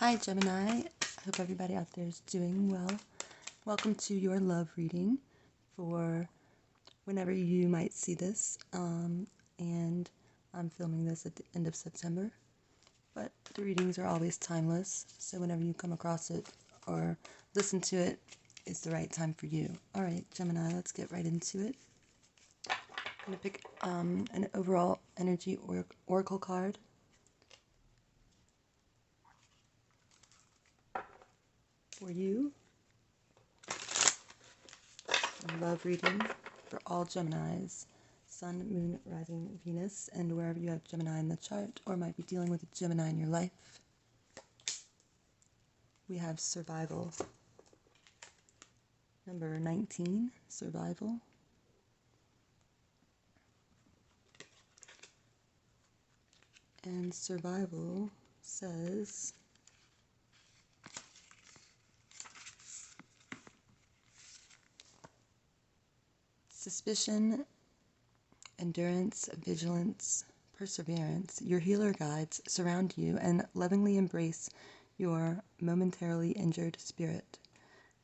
Hi Gemini, I hope everybody out there is doing well. Welcome to your love reading for whenever you might see this. And I'm filming this at the end of September, but the readings are always timeless, so whenever you come across it or listen to it, it's the right time for you. Alright Gemini, let's get right into it. I'm going to pick an overall energy oracle card. For you, love reading for all Geminis, Sun, Moon, Rising, Venus, and wherever you have Gemini in the chart or might be dealing with a Gemini in your life. We have survival. Number 19, survival. And survival says, suspicion, endurance, vigilance, perseverance. Your healer guides surround you and lovingly embrace your momentarily injured spirit.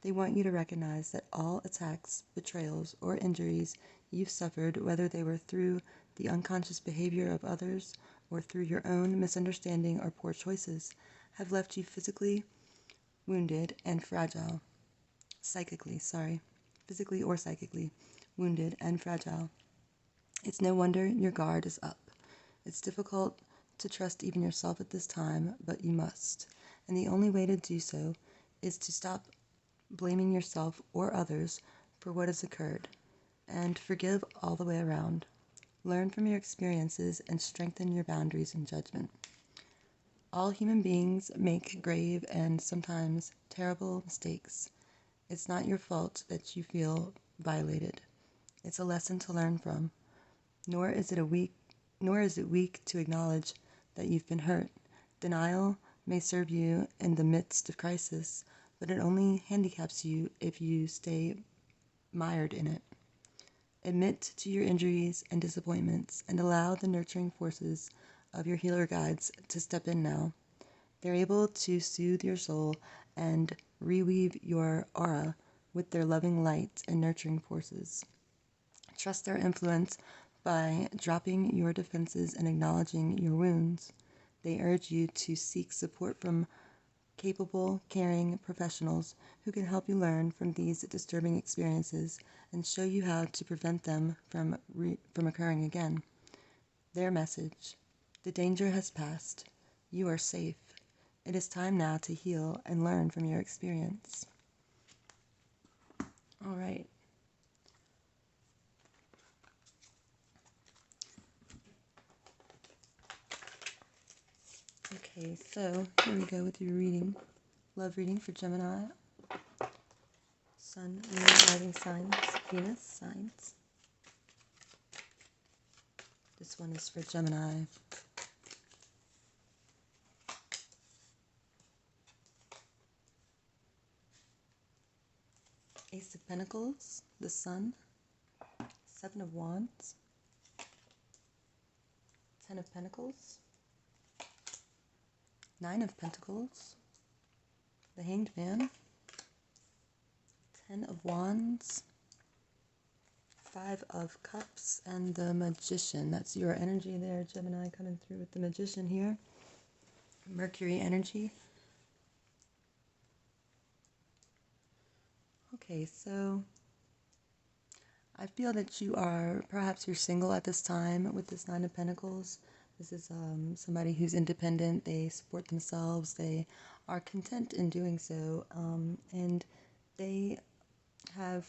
They want you to recognize that all attacks, betrayals, or injuries you've suffered, whether they were through the unconscious behavior of others or through your own misunderstanding or poor choices, have left you physically wounded and fragile. Physically or psychically wounded and fragile. It's no wonder your guard is up. It's difficult to trust even yourself at this time, but you must. And the only way to do so is to stop blaming yourself or others for what has occurred, and forgive all the way around. Learn from your experiences and strengthen your boundaries and judgment. All human beings make grave and sometimes terrible mistakes. It's not your fault that you feel violated. It's a lesson to learn from. Nor is it weak to acknowledge that you've been hurt. Denial may serve you in the midst of crisis, but it only handicaps you if you stay mired in it. Admit to your injuries and disappointments and allow the nurturing forces of your healer guides to step in now. They're able to soothe your soul and reweave your aura with their loving light and nurturing forces. Trust their influence by dropping your defenses and acknowledging your wounds. They urge you to seek support from capable, caring professionals who can help you learn from these disturbing experiences and show you how to prevent them from occurring again. Their message: the danger has passed. You are safe. It is time now to heal and learn from your experience. All right. Okay, so here we go with your reading. Love reading for Gemini. Sun, Moon, Rising signs, Venus signs. This one is for Gemini. Ace of Pentacles, the Sun. Seven of Wands. 10 of Pentacles. 9 of Pentacles. The Hanged Man. 10 of Wands. 5 of Cups and the Magician. That's your energy there, Gemini, coming through with the Magician here. Mercury Energy. Okay, so I feel that perhaps you're single at this time with this 9 of Pentacles. This is somebody who's independent. They support themselves. They are content in doing so. And they have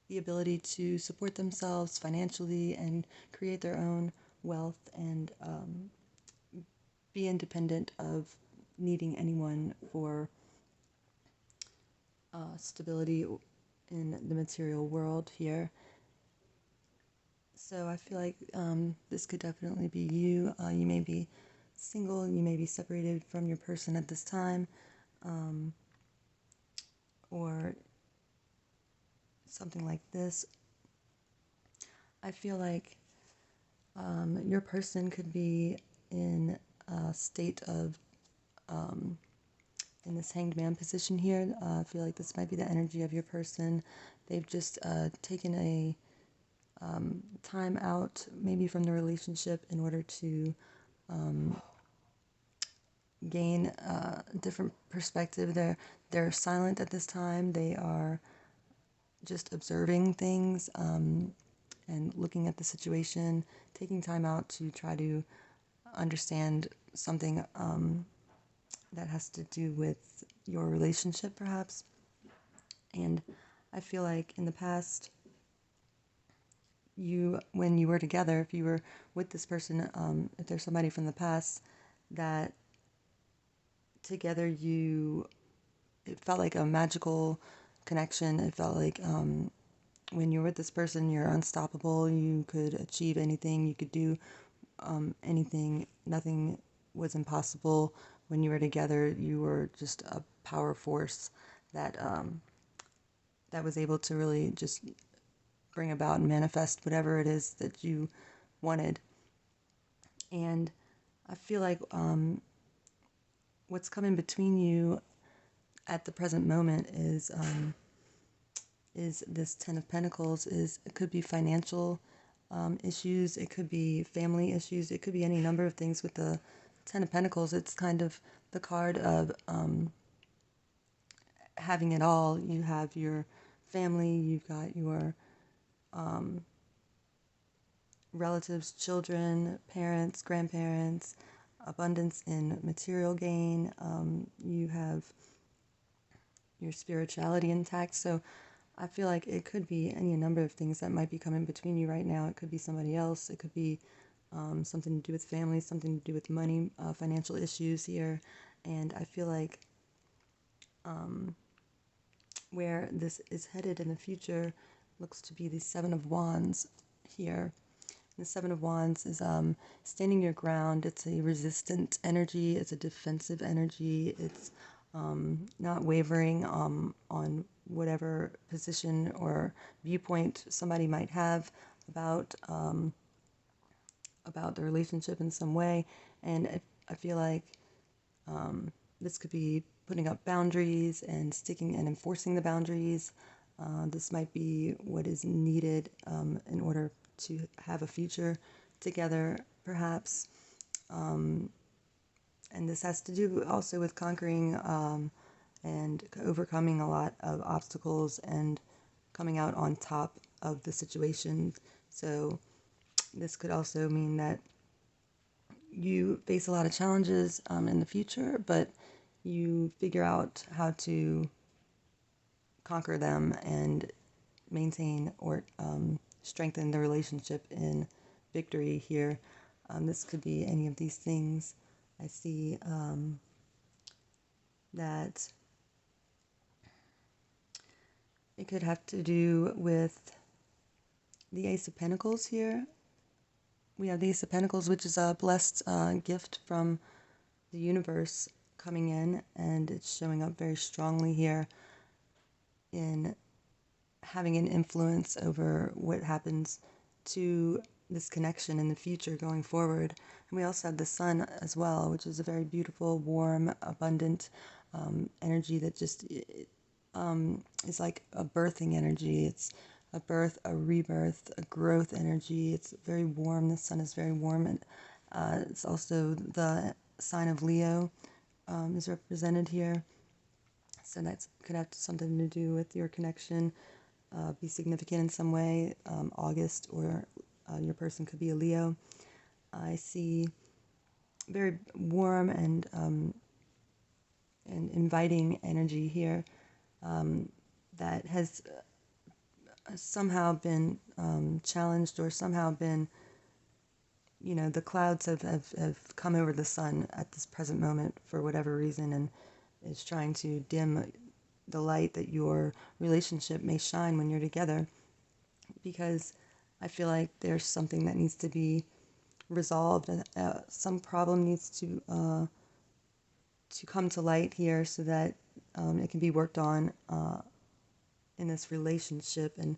the ability to support themselves financially and create their own wealth and be independent of needing anyone for stability in the material world here. So I feel like this could definitely be you. You may be single, you may be separated from your person at this time, or something like this. I feel like your person could be in a state of in this Hanged Man position here. I feel like this might be the energy of your person. They've just taken a time out, maybe from the relationship, in order to gain a different perspective. They're silent at this time. They are just observing things and looking at the situation, taking time out to try to understand something that has to do with your relationship, perhaps. And I feel like in the past, when you were together, if you were with this person, if there's somebody from the past, that together it felt like a magical connection. It felt like when you're with this person, you're unstoppable. You could achieve anything. You could do anything. Nothing was impossible. When you were together, you were just a power force that that was able to really just bring about and manifest whatever it is that you wanted. And I feel like what's coming between you at the present moment is this Ten of Pentacles. It could be financial issues, it could be family issues, it could be any number of things. With the Ten of Pentacles, it's kind of the card of having it all. You have your family, you've got your relatives, children, parents, grandparents, abundance in material gain. You have your spirituality intact. So I feel like it could be any number of things that might be coming between you right now. It could be somebody else. It could be something to do with family, something to do with money, financial issues here. And I feel like where this is headed in the future looks to be the Seven of Wands here. The Seven of Wands is standing your ground. It's a resistant energy. It's a defensive energy. It's not wavering on whatever position or viewpoint somebody might have about the relationship in some way. And I feel like this could be putting up boundaries and sticking and enforcing the boundaries. This might be what is needed in order to have a future together, perhaps. And this has to do also with conquering and overcoming a lot of obstacles and coming out on top of the situation. So this could also mean that you face a lot of challenges in the future, but you figure out how to conquer them and maintain or strengthen the relationship in victory here. This could be any of these things. I see that it could have to do with the Ace of Pentacles here. We have the Ace of Pentacles, which is a blessed gift from the universe coming in, and it's showing up very strongly here in having an influence over what happens to this connection in the future going forward. And we also have the Sun as well, which is a very beautiful, warm, abundant energy that just is like a birthing energy. It's a birth, a rebirth, a growth energy. It's very warm. The Sun is very warm. And it's also the sign of Leo is represented here. So that could have something to do with your connection, be significant in some way. August, or your person could be a Leo. I see very warm and inviting energy here that has somehow been challenged, or somehow been, the clouds have come over the Sun at this present moment for whatever reason, and is trying to dim the light that your relationship may shine when you're together, because I feel like there's something that needs to be resolved. Some problem needs to come to light here, so that it can be worked on in this relationship. And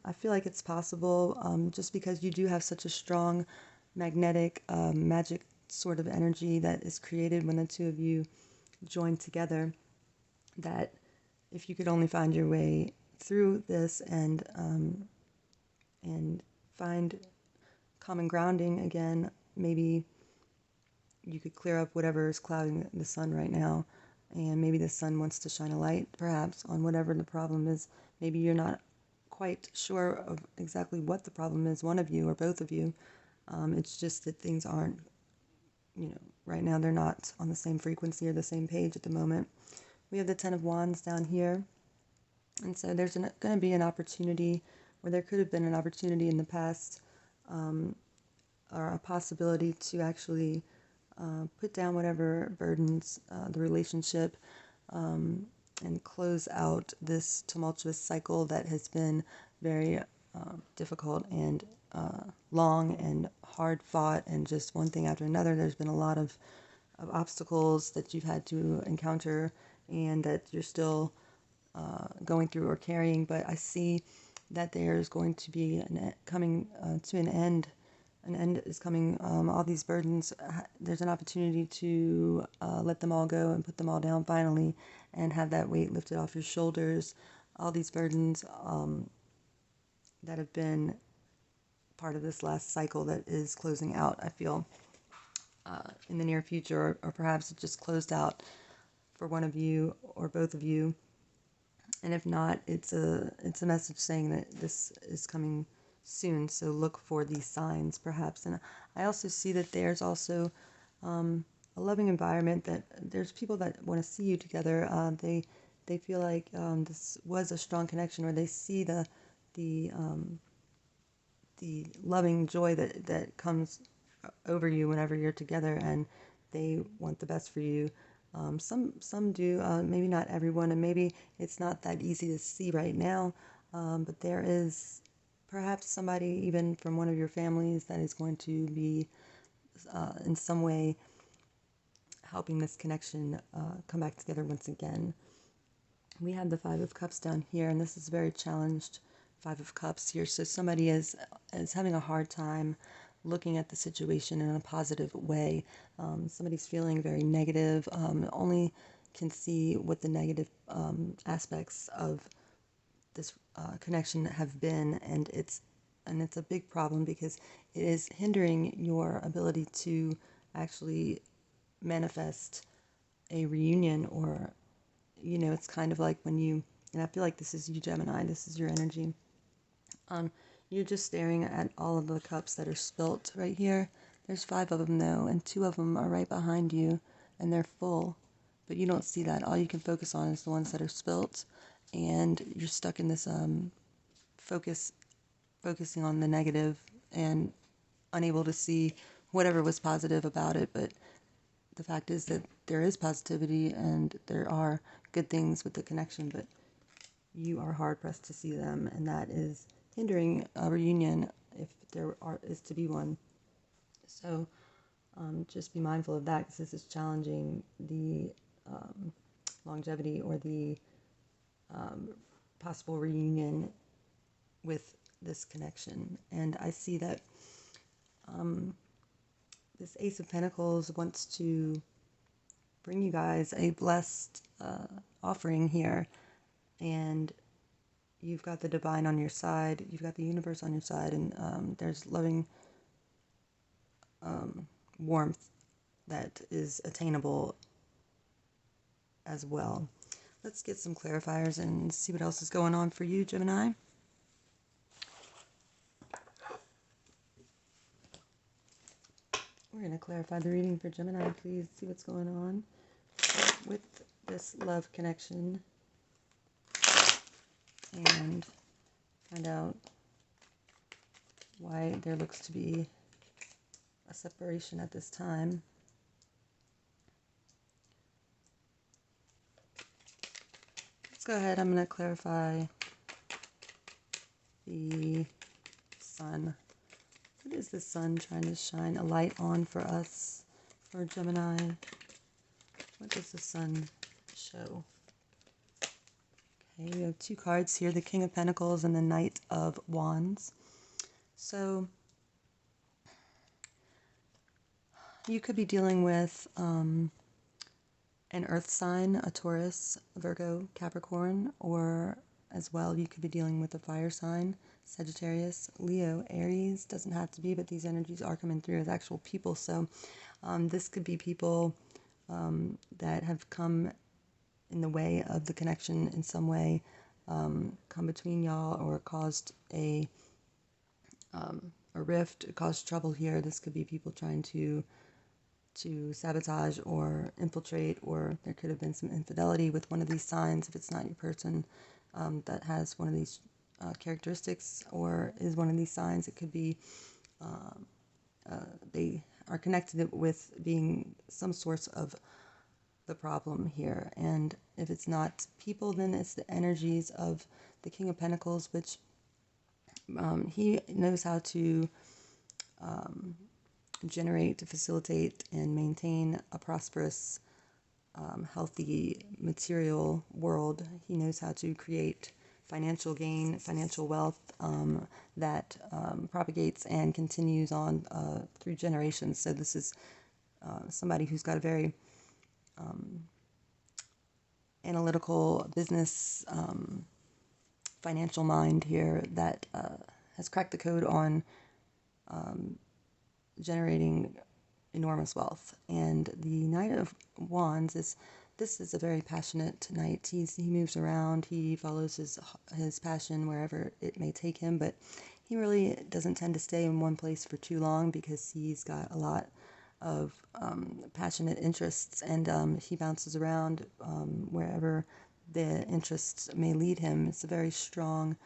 I feel like it's possible, just because you do have such a strong magnetic magic sort of energy that is created when the two of you joined together, that if you could only find your way through this and find common grounding again, maybe you could clear up whatever is clouding the sun right now, and maybe the sun wants to shine a light perhaps on whatever the problem is. Maybe you're not quite sure of exactly what the problem is, one of you or both of you. It's just that things aren't, right now they're not on the same frequency or the same page at the moment. We have the Ten of Wands down here, and so there's going to be an opportunity, or there could have been an opportunity in the past, or a possibility to actually put down whatever burdens the relationship, and close out this tumultuous cycle that has been very difficult and long and hard fought, and just one thing after another. There's been a lot of obstacles that you've had to encounter and that you're still going through or carrying, but I see that there's going to be coming to an end. An end is coming. All these burdens, there's an opportunity to let them all go and put them all down finally, and have that weight lifted off your shoulders. All these burdens that have been part of this last cycle that is closing out, I feel, in the near future, or perhaps it just closed out for one of you or both of you. And if not, it's a message saying that this is coming soon, so look for these signs perhaps. And I also see that there's also a loving environment, that there's people that want to see you together. They feel like this was a strong connection, or they see the loving joy that comes over you whenever you're together, and they want the best for you. Some do, maybe not everyone, and maybe it's not that easy to see right now, but there is perhaps somebody even from one of your families that is going to be in some way helping this connection come back together once again. We have the Five of Cups down here, and this is very challenged Five of Cups here. So somebody is having a hard time looking at the situation in a positive way. Somebody's feeling very negative, only can see what the negative aspects of this connection have been, and it's a big problem because it is hindering your ability to actually manifest a reunion, or it's kind of like when you, and I feel like this is you, Gemini, this is your energy. You're just staring at all of the cups that are spilt right here. There's 5 of them though, and 2 of them are right behind you, and they're full, but you don't see that. All you can focus on is the ones that are spilt, and you're stuck in this focusing on the negative and unable to see whatever was positive about it. But the fact is that there is positivity and there are good things with the connection, but you are hard pressed to see them, and that is hindering a reunion if there is to be one. So just be mindful of that, because this is challenging the longevity or the possible reunion with this connection. And I see that this Ace of Pentacles wants to bring you guys a blessed offering here, and you've got the divine on your side, you've got the universe on your side, and there's loving warmth that is attainable as well. Let's get some clarifiers and see what else is going on for you, Gemini. We're going to clarify the reading for Gemini. Please see what's going on with this love connection and find out why there looks to be a separation at this time. Let's go ahead. I'm going to clarify the sun. What is the sun trying to shine a light on for us, for Gemini? What does the sun show? Okay, we have 2 cards here, the King of Pentacles and the Knight of Wands. So you could be dealing with an earth sign, a Taurus, Virgo, Capricorn, or as well you could be dealing with a fire sign, Sagittarius, Leo, Aries. Doesn't have to be, but these energies are coming through as actual people. So this could be people that have come in the way of the connection in some way, come between y'all, or caused a rift, caused trouble here. This could be people trying to sabotage or infiltrate, or there could have been some infidelity with one of these signs if it's not your person that has one of these characteristics or is one of these signs. It could be they are connected with being some source of the problem here. And if it's not people, then it's the energies of the King of Pentacles, which he knows how to generate, to facilitate, and maintain a prosperous, healthy material world. He knows how to create financial gain, financial wealth that propagates and continues on through generations. So this is somebody who's got a very analytical business financial mind here that has cracked the code on generating enormous wealth. And the Knight of Wands this is a very passionate knight. He moves around, he follows his passion wherever it may take him, but he really doesn't tend to stay in one place for too long because he's got a lot of passionate interests, and he bounces around wherever the interests may lead him. It's a very strong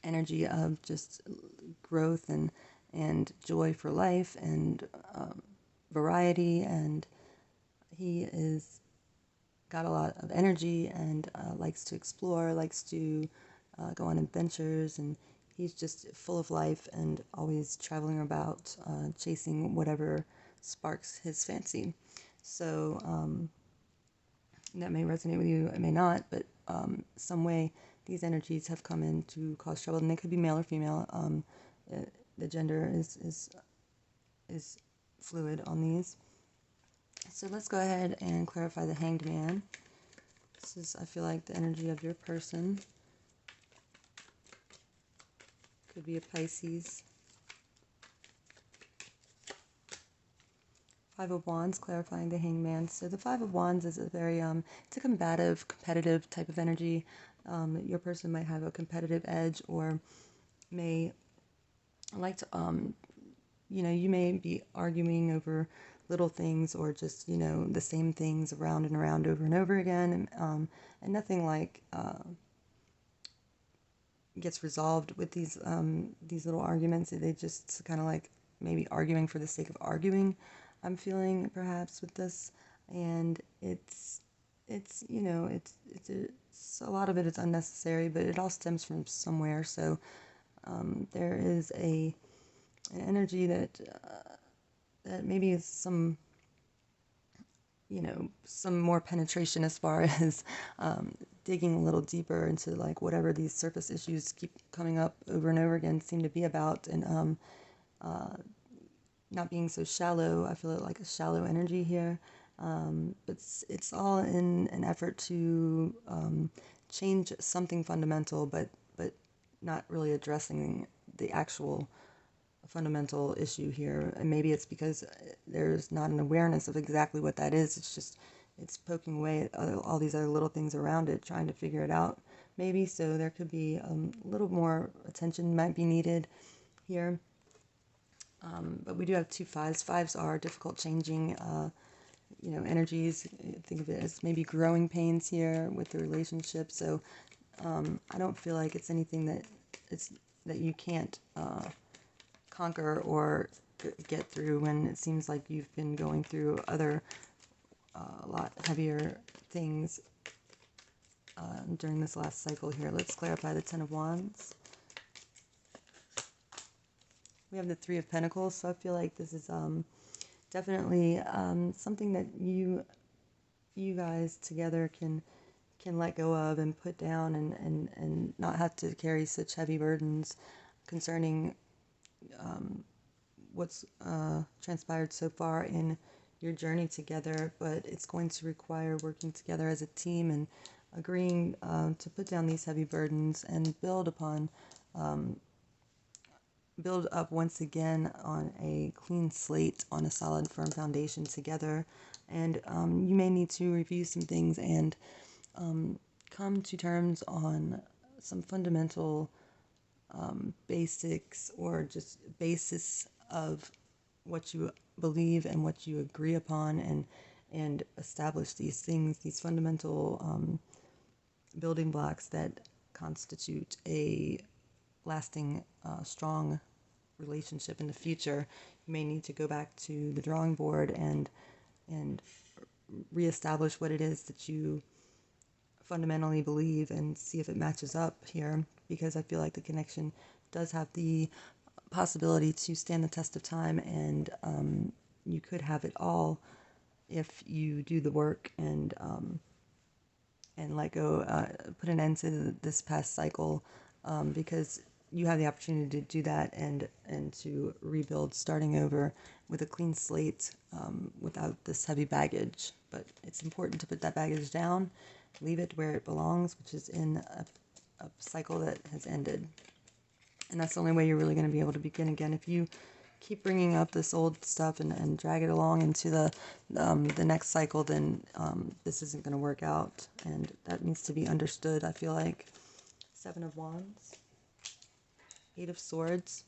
energy of just growth and joy for life and variety, and he is got a lot of energy and likes to explore, likes to go on adventures, and he's just full of life and always traveling about, chasing whatever sparks his fancy. So that may resonate with you, it may not, but some way these energies have come in to cause trouble, and they could be male or female. The gender is fluid on these. So let's go ahead and clarify the Hanged Man. This is, I feel like, the energy of your person. Could be a Pisces. Five of Wands, clarifying the Hanged Man. So the Five of Wands is a very, it's a combative, competitive type of energy. Your person might have a competitive edge, or may like to, you may be arguing over little things, or just, the same things around and around over and over again, and nothing like gets resolved with these little arguments. They just kind of like maybe arguing for the sake of arguing, I'm feeling, perhaps, with this. And it's a lot of it is unnecessary, but it all stems from somewhere. So there is an energy that maybe is some more penetration as far as digging a little deeper into like whatever these surface issues keep coming up over and over again seem to be about, and not being so shallow. I feel like a shallow energy here, but it's all in an effort to change something fundamental, but not really addressing the actual fundamental issue here. And maybe it's because there's not an awareness of exactly what that is. It's poking away at all these other little things around it, trying to figure it out, maybe. So there could be a little more attention might be needed here. But we do have two fives. Fives are difficult changing energies. Think of it as maybe growing pains here with the relationship. So I don't feel like it's anything that you can't conquer or get through, when it seems like you've been going through other a lot heavier things during this last cycle here. Let's clarify the Ten of Wands. We have the Three of Pentacles, so I feel like this is definitely something that you guys together can let go of and put down, and not have to carry such heavy burdens concerning what's transpired so far in your journey together, but it's going to require working together as a team and agreeing to put down these heavy burdens and build up once again on a clean slate, on a solid, firm foundation together. And you may need to review some things and come to terms on some fundamental basics, or just basis of what you believe and what you agree upon, and establish these things, these fundamental building blocks that constitute a lasting, strong relationship in the future. You may need to go back to the drawing board and reestablish what it is that you fundamentally believe and see if it matches up here, because I feel like the connection does have the possibility to stand the test of time, and you could have it all if you do the work and let go, put an end to this past cycle, because you have the opportunity to do that and to rebuild, starting over with a clean slate, without this heavy baggage. But it's important to put that baggage down, leave it where it belongs, which is in a cycle that has ended. And that's the only way you're really going to be able to begin again. If you keep bringing up this old stuff and drag it along into the next cycle, then this isn't going to work out, and that needs to be understood. I feel like 7 of Wands, 8 of Swords.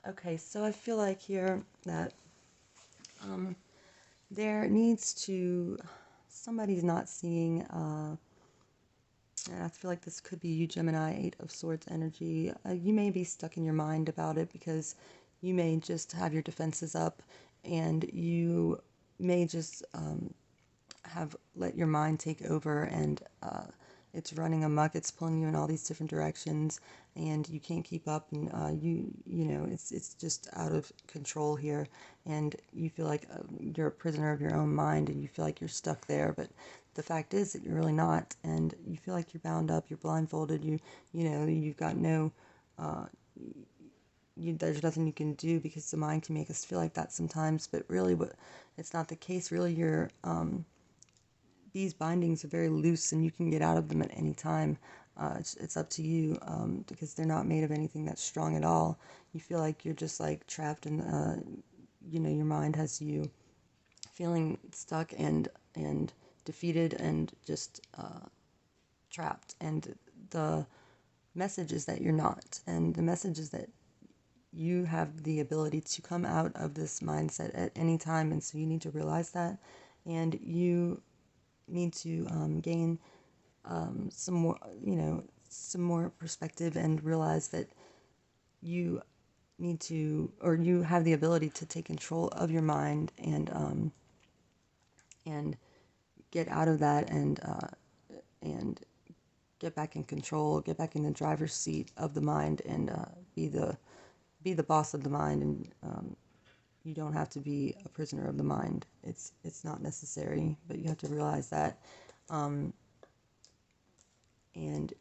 Okay, so I feel like here that there needs to, somebody's not seeing, and I feel like this could be you, Gemini, 8 of Swords energy. You may be stuck in your mind about it, because you may just have your defenses up, and you may just have let your mind take over, and it's running amok. It's pulling you in all these different directions, and you can't keep up, and you know it's just out of control here, and you feel like you're a prisoner of your own mind, and you feel like you're stuck there. But the fact is that you're really not, and you feel like you're bound up, you're blindfolded, you know you've got no there's nothing you can do, because the mind can make us feel like that sometimes, but really it's not the case. Really, you're these bindings are very loose, and you can get out of them at any time. It's up to you, because they're not made of anything that's strong at all. You feel like you're just like trapped, and your mind has you feeling stuck and defeated and just trapped. And the message is that you're not, and the message is that you have the ability to come out of this mindset at any time, and so you need to realize that, and you need to gain some more perspective, and realize that you need to, or you have the ability to take control of your mind and get out of that, and get back in control, get back in the driver's seat of the mind, and be the boss of the mind. And you don't have to be a prisoner of the mind. It's not necessary, but you have to realize that, and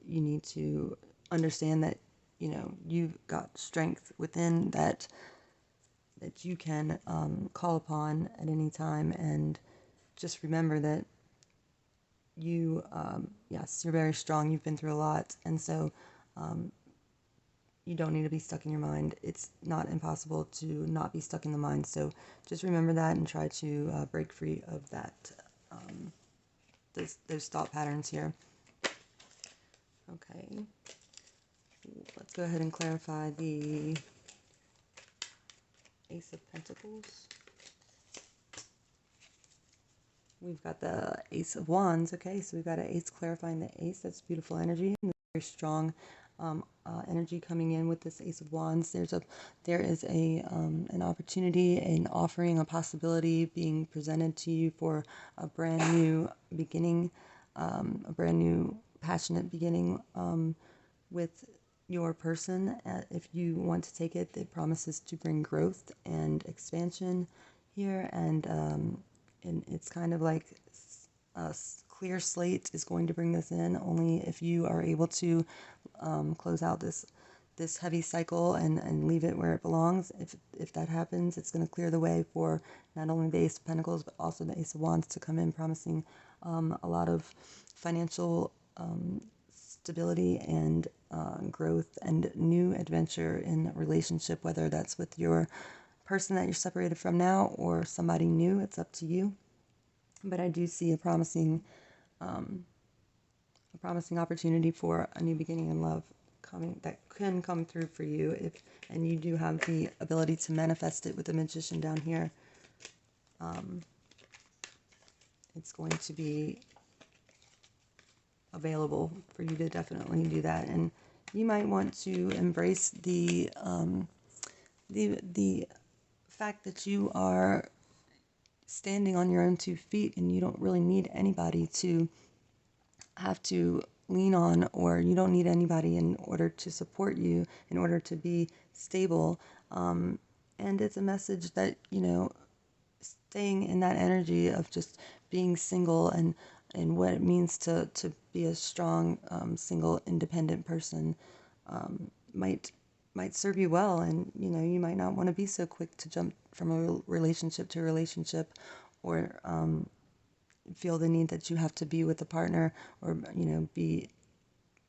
you need to understand that you've got strength within that you can call upon at any time. And just remember that yes, you're very strong. You've been through a lot, and so you don't need to be stuck in your mind. It's not impossible to not be stuck in the mind. So just remember that, and try to break free of that, those thought patterns here. Okay, let's go ahead and clarify the Ace of Pentacles. We've got the Ace of Wands. Okay, so we've got an ace clarifying the ace. That's beautiful energy, and very strong energy coming in with this Ace of Wands. There is an opportunity, an offering, a possibility being presented to you for a brand new beginning, a brand new passionate beginning with your person. If you want to take it, it promises to bring growth and expansion here, and it's kind of like a clear slate is going to bring this in, only if you are able to close out this this heavy cycle and leave it where it belongs. If that happens, it's going to clear the way for not only the Ace of Pentacles, but also the Ace of Wands to come in, promising a lot of financial stability and growth and new adventure in a relationship, whether that's with your person that you're separated from now or somebody new. It's up to you. But I do see a promising opportunity for a new beginning in love coming, that can come through for you, and you do have the ability to manifest it with the Magician down here. It's going to be available for you to definitely do that, and you might want to embrace the fact that you are standing on your own 2 feet, and you don't really need anybody to have to lean on, or you don't need anybody in order to support you, in order to be stable. And it's a message that, staying in that energy of just being single and what it means to be a strong, single, independent person might serve you well. And, you might not want to be so quick to jump from a relationship to a relationship, or feel the need that you have to be with a partner, or be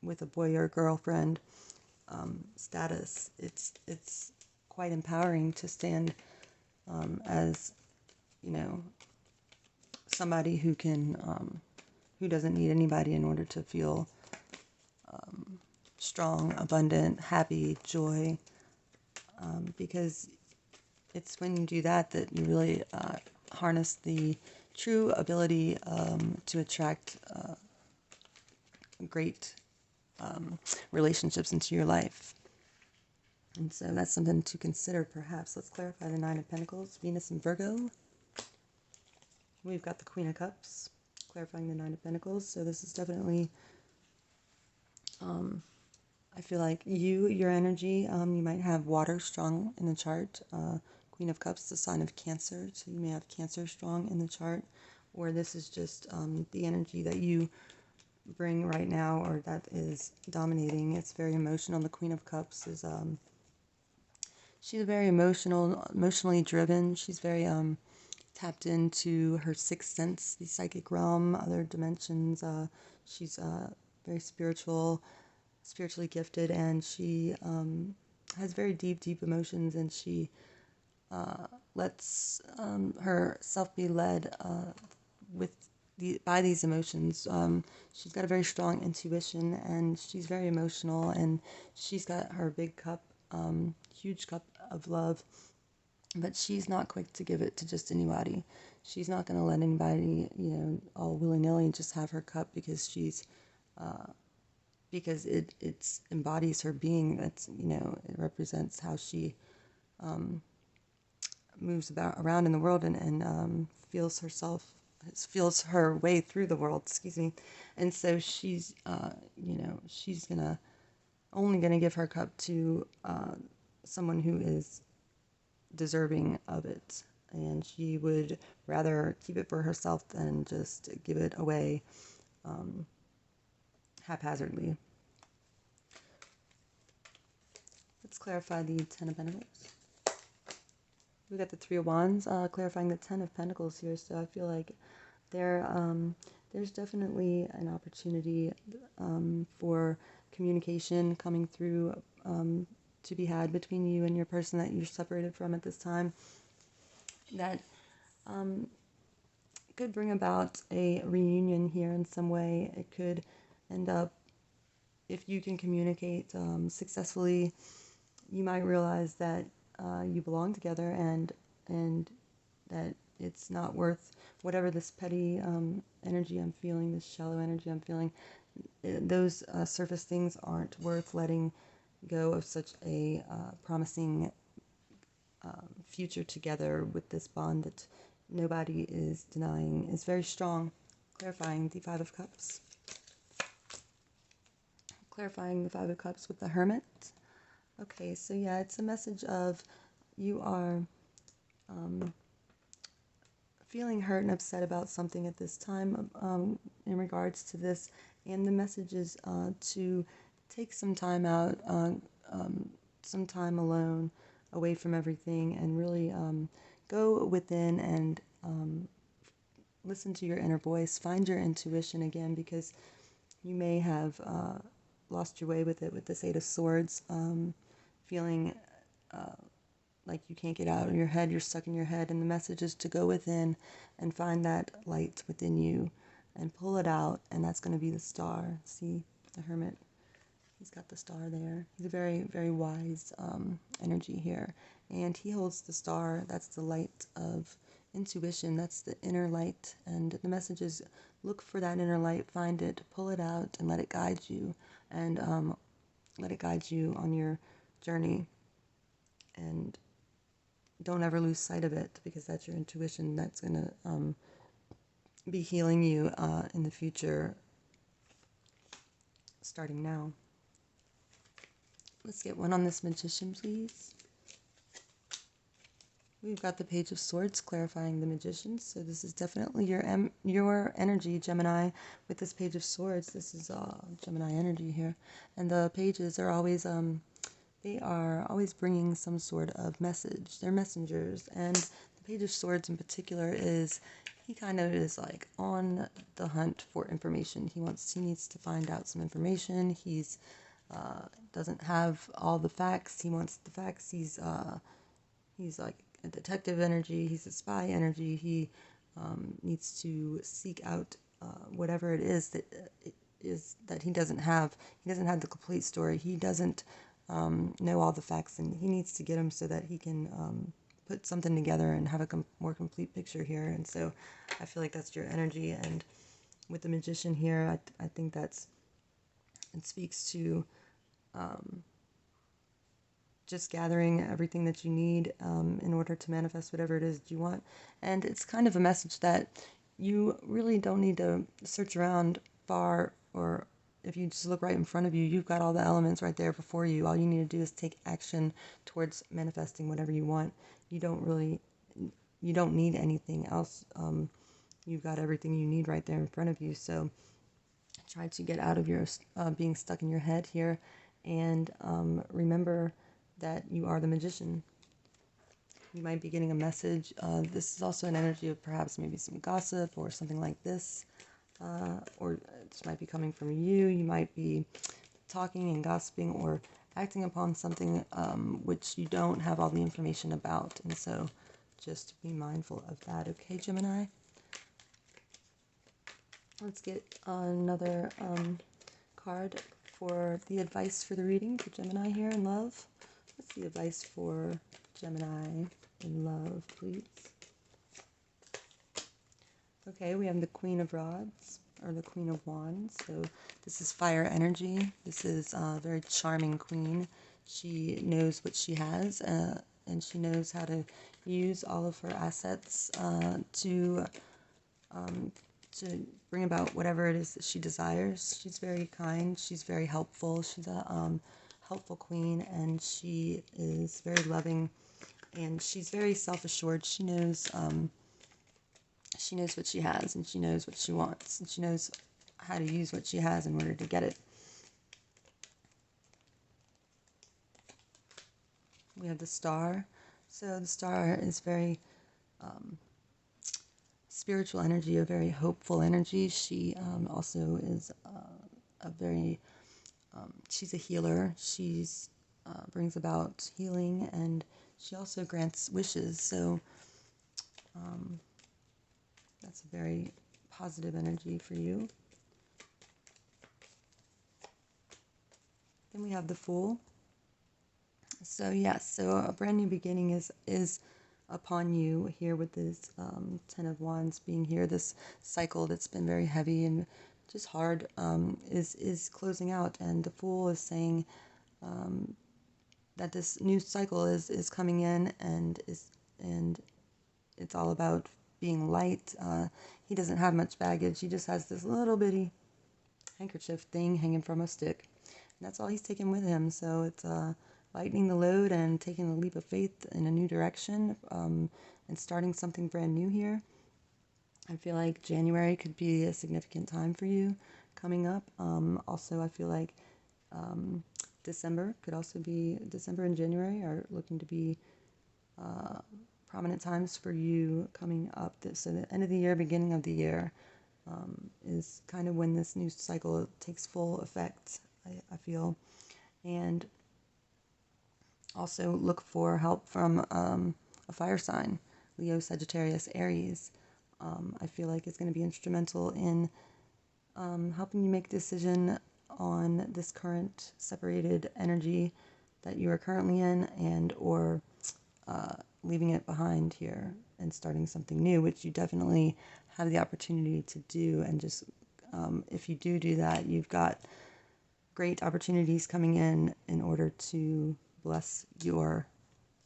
with a boy or a girlfriend status. It's quite empowering to stand as somebody who doesn't need anybody in order to feel strong, abundant, happy, joy, because it's when you do that you really harness the true ability to attract great relationships into your life. And so that's something to consider, perhaps. Let's clarify the Nine of Pentacles, Venus and Virgo. We've got the Queen of Cups, clarifying the Nine of Pentacles. So this is definitely, I feel like your energy, you might have water strong in the chart. Queen of Cups, the sign of Cancer, so you may have Cancer strong in the chart, or this is just the energy that you bring right now, or that is dominating. It's very emotional. The Queen of Cups is she's very emotionally driven. She's very tapped into her sixth sense, the psychic realm, other dimensions. She's very spiritually gifted, and she has very deep emotions, and she lets herself be led by these emotions. She's got a very strong intuition, and she's very emotional, and she's got her big cup, huge cup of love, but she's not quick to give it to just anybody. She's not going to let anybody, all willy-nilly just have her cup, because because it embodies her being. That's, it represents how she moves around in the world, and feels her way through the world, excuse me. And so she's she's only gonna give her cup to someone who is deserving of it, and she would rather keep it for herself than just give it away haphazardly. Let's clarify the Ten of Pentacles. We got the Three of Wands, clarifying the Ten of Pentacles here. So I feel like there's definitely an opportunity for communication coming through, to be had between you and your person that you're separated from at this time, that could bring about a reunion here in some way. It could end up, if you can communicate successfully, you might realize that you belong together, and that it's not worth whatever this petty energy I'm feeling, this shallow energy I'm feeling. Those surface things aren't worth letting go of such a promising future together, with this bond that nobody is denying is very strong. Clarifying the Five of Cups. Clarifying the Five of Cups with the Hermit. Okay, so yeah, it's a message of you are feeling hurt and upset about something at this time in regards to this, and the message is to take some time out, some time alone, away from everything, and really go within and listen to your inner voice. Find your intuition again, because you may have lost your way with it with this Eight of Swords, feeling like you can't get out of your head, you're stuck in your head, and the message is to go within and find that light within you and pull it out, and that's going to be the star. See, the Hermit, he's got the star there. He's a very, very wise energy here, and he holds the star. That's the light of intuition. That's the inner light, and the message is look for that inner light, find it, pull it out, and let it guide you, and let it guide you on your journey. And don't ever lose sight of it, because that's your intuition that's going to be healing you in the future, starting now. Let's get one on this Magician, please. We've got the Page of Swords clarifying the Magician, so this is definitely your energy, Gemini, with this Page of Swords. This is Gemini energy here, and the pages are always they are always bringing some sort of message. They're messengers, and the Page of Swords in particular he kind of is like on the hunt for information. He needs to find out some information. He's doesn't have all the facts. He wants the facts. He's like a detective energy. He's a spy energy. He needs to seek out whatever it is that he doesn't have. He doesn't have the complete story. He doesn't know all the facts, and he needs to get them so that he can put something together and have a more complete picture here. And so I feel like that's your energy. And with the Magician here, I think it speaks to just gathering everything that you need in order to manifest whatever it is that you want. And it's kind of a message that you really don't need to search around far, or if you just look right in front of you, you've got all the elements right there before you. All you need to do is take action towards manifesting whatever you want. You don't need anything else. You've got everything you need right there in front of you. So try to get out of your being stuck in your head here, and remember that you are the Magician. You might be getting a message. This is also an energy of perhaps maybe some gossip or something like this, or this might be coming from you. You might be talking and gossiping or acting upon something which you don't have all the information about, and so just be mindful of that. Okay, Gemini? Let's get another card for the advice for the reading for Gemini here in love. What's the advice for Gemini in love, please? Okay, we have the Queen of Rods, or the Queen of Wands. So this is fire energy. This is a very charming queen. She knows what she has, and she knows how to use all of her assets to bring about whatever it is that she desires. She's very kind. She's very helpful. She's a helpful queen, and she is very loving, and she's very self-assured. She knows what she has, and she knows what she wants, and she knows how to use what she has in order to get it. We have the Star. So the Star is very spiritual energy, a very hopeful energy. She also is she's a healer. She's brings about healing, and she also grants wishes. So that's a very positive energy for you. Then we have the Fool. So yes, so a brand new beginning is upon you here with this Ten of Wands being here. This cycle that's been very heavy and just hard is closing out, and the Fool is saying that this new cycle is coming in, and it's all about being light. He doesn't have much baggage. He just has this little bitty handkerchief thing hanging from a stick, and that's all he's taking with him. So it's lightening the load and taking a leap of faith in a new direction, and starting something brand new here. I feel like January could be a significant time for you coming up. Also, I feel like December could also be, December and January are looking to be prominent times for you coming up. So the end of the year, beginning of the year is kind of when this new cycle takes full effect, I feel. And also look for help from a fire sign, Leo, Sagittarius, Aries. I feel like it's going to be instrumental in helping you make a decision on this current separated energy that you are currently in, and or leaving it behind here and starting something new, which you definitely have the opportunity to do. And just if you do that, you've got great opportunities coming in order to bless your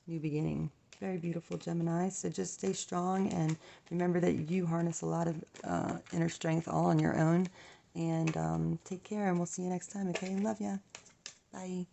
new beginning. Very beautiful, Gemini. So just stay strong and remember that you harness a lot of inner strength all on your own. And take care, and we'll see you next time, okay? Love ya. Bye.